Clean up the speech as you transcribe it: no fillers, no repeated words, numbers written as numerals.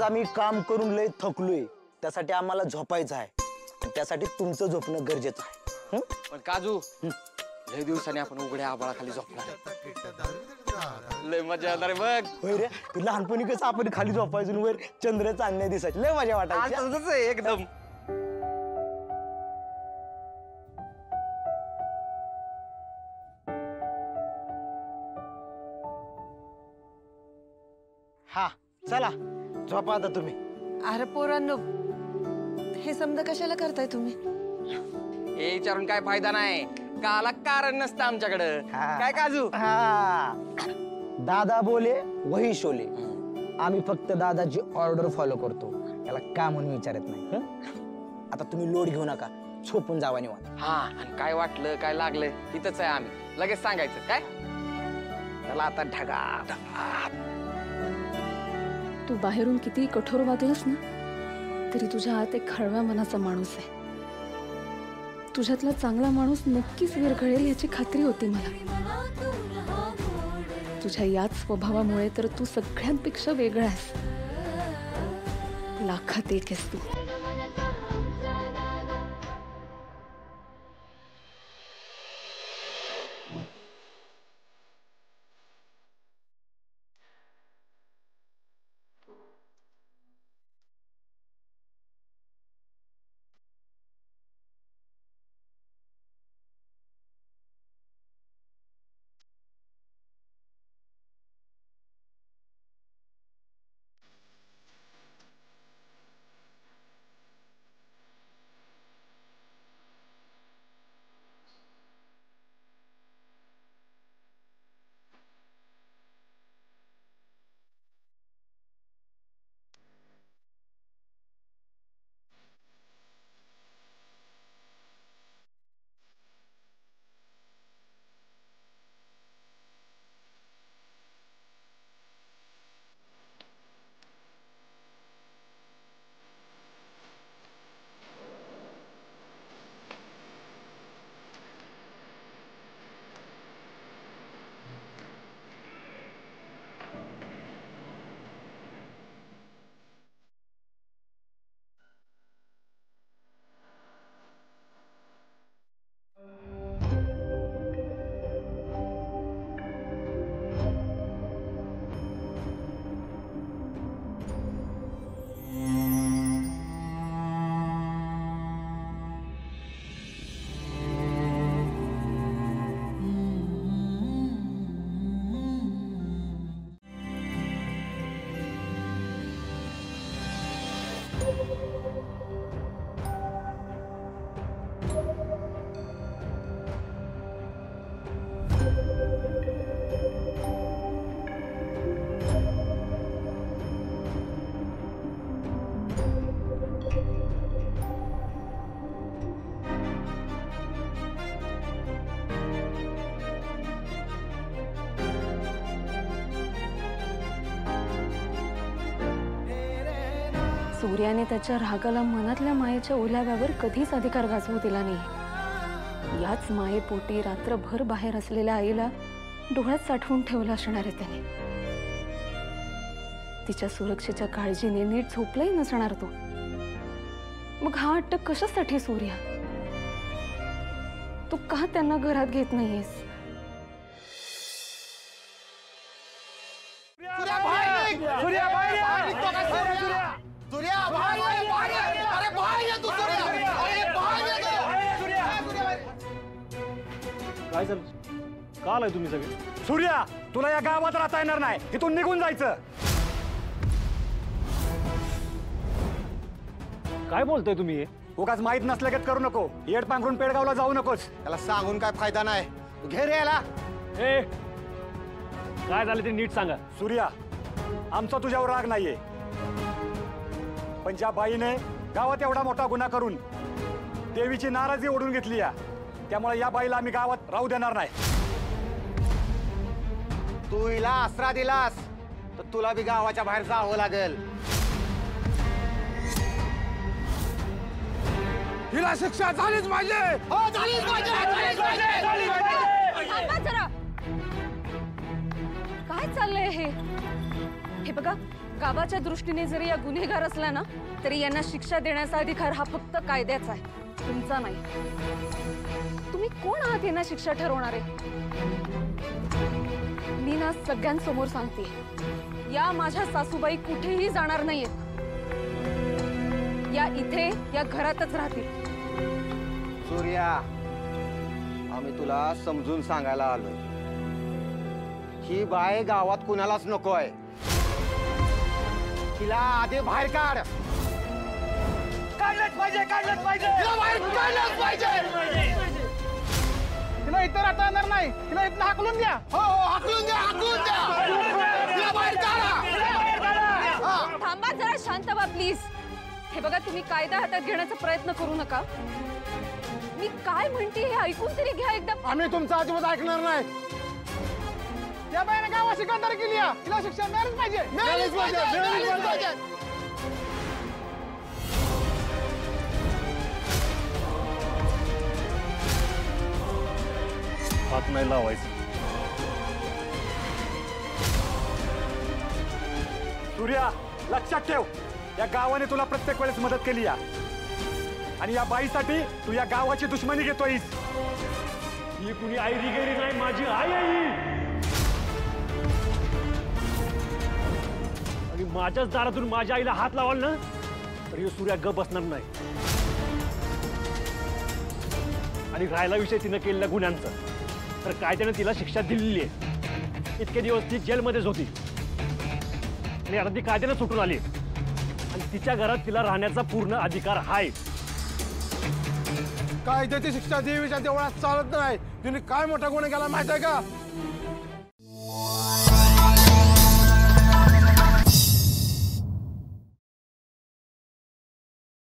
आम्ही काम करून लय थकलोय, त्यासाठी आम्हाला झोपायचं आहे. त्यासाठी तुमचं झोपणं गरजेचं आहे. पण काजू, लय दिवसांनी आपण उघड्या आभाळाखाली झोपणार. लय मजा येणार बघ. होय रे, तू लहानपणी कसं आपण खाली झोपायचो वर चंद्र चांदण्या दिसायचे, लय मजा वाटायची. एकदम. हा चला झोपा आता तुम्ही. अरे पोरांनो, हे समजा कशाला करताय तुम्ही? हे विचारून काय फायदा नाही, काला कारण नसतं आमच्याकडं. काय काजू? हा, दादा बोले वही शोले. आम्ही फक्त दादाची ऑर्डर फॉलो करतो, त्याला का म्हणून विचारत नाही. आता तुम्ही लोड घेऊ नका, झोपून जावा निवांत. हा, आणि काय वाटलं काय लागलं तिथंच आहे आम्ही, लगेच सांगायचं. काय त्याला आता ढगा. तू बाहेरून किती कठोर वागलास ना, तरी तुझ्या आत एक हळव्या मनाचा माणूस आहे. तुझ्यातला चांगला माणूस नक्कीच विरघळेल याची खात्री होती मला. तुझ्या याच स्वभावामुळे तर तू सगळ्यांपेक्षा वेगळा आहेस. लाखात एक आहेस तू. सूर्याने त्याच्या रागाला मनातल्या मायेच्या ओलाव्यावर कधीच अधिकार गाजवू दिला नाही. याच मायेपोटी रात्रभर बाहेर असलेल्या आईला डोळ्यात साठवून ठेवलं असणार आहे त्याने. तिच्या सुरक्षेच्या काळजीने नीट झोपलाही नसणार तो. मग हा अटक कशासाठी सूर्या? तू का त्यांना घरात घेत नाहीयेस? काय झालं? का आलाय तुम्ही सगळे? सूर्या, तुला या गावात राहता येणार नाही, इथून निघून जायचं. काय बोलतोय तुम्ही? उगाच माहित नसल्यागत करू नको. येड पांघरून पेडगावला जाऊ नकोस. त्याला सांगून काय फायदा नाही. घे रे याला. ए, काय झालं ते नीट सांगा. सूर्या, आमचा तुझ्यावर राग नाहीये, पण ज्या बाईने गावात एवढा मोठा गुन्हा करून देवीची नाराजी ओढून घेतली, त्यामुळे या बाईला आम्ही गावात राहू देणार नाही. तू हिला आसरा दिलास तर तुला बी गावाच्या बाहेर जावं लागेल. हिला शिक्षा झालीच पाहिजे. हो, झालीच पाहिजे. काय चाललंय हे? हे बघा, गावाच्या दृष्टीने जरी या गुन्हेगार असला ना तरी यांना शिक्षा देण्याचा अधिकार हा फक्त कायद्याचा आहे, तुमचा नाही. तुम्ही कोण आहात यांना शिक्षा ठरवणारे? मी ना सगळ्यांसमोर सांगते, या माझ्या सासूबाई कुठेही जाणार नाहीयेत. या इथे या घरातच राहतील. सूर्या, आम्ही तुला समजून सांगायला आलोय, ही बाय गावात कुणालाच नकोय. तिला आधी बाहेर काढ. काढलंच पाहिजे, काढलंच पाहिजे. तिला बाहेर काढलंच पाहिजे. तिला इतर आता येणार नाही, तिला इथं हाकलून द्या. हो हो, हाकलून द्या, हाकलून द्या. तिला बाहेर काढा. थांबा जरा, शांत व्हा प्लीज. हे बघा, तुम्ही कायदा हातात घेण्याचा प्रयत्न करू नका. मी काय म्हणते हे ऐकून तरी घ्या एकदा. आम्ही तुमचं अजिबात ऐकणार नाही. या बाईने गावाशी गद्दारी केली आहे. तिला शिक्षा मिळालीच पाहिजे. मिळालीच पाहिजे, मिळालीच पाहिजे. हात नाही लावायचं. सूर्या, लक्षात ठेव, या गावाने तुला प्रत्येक वेळेस मदत केली या, आणि या बाईसाठी तू या गावाची दुश्मनी घेतोयस. ही कुणी आयरी गेली नाही, माझी आई आहे. आणि माझ्याच दारातून माझ्या आईला हात लावाल ना तर हे सूर्या गप बसणार नाही. आणि राहायला विषय तिनं केलेल्या गुन्ह्यांचा तर कायद्याने तिला शिक्षा दिलेली आहे. इतके दिवस ती जेलमध्येच होती आणि आता ती कायद्याने सुटून आली आणि तिच्या घरात तिला राहण्याचा पूर्ण अधिकार आहे. कायद्याची शिक्षा देवीच्या देवळात चालत नाही. तिने काय मोठा गुन्हा केला माहित आहे का?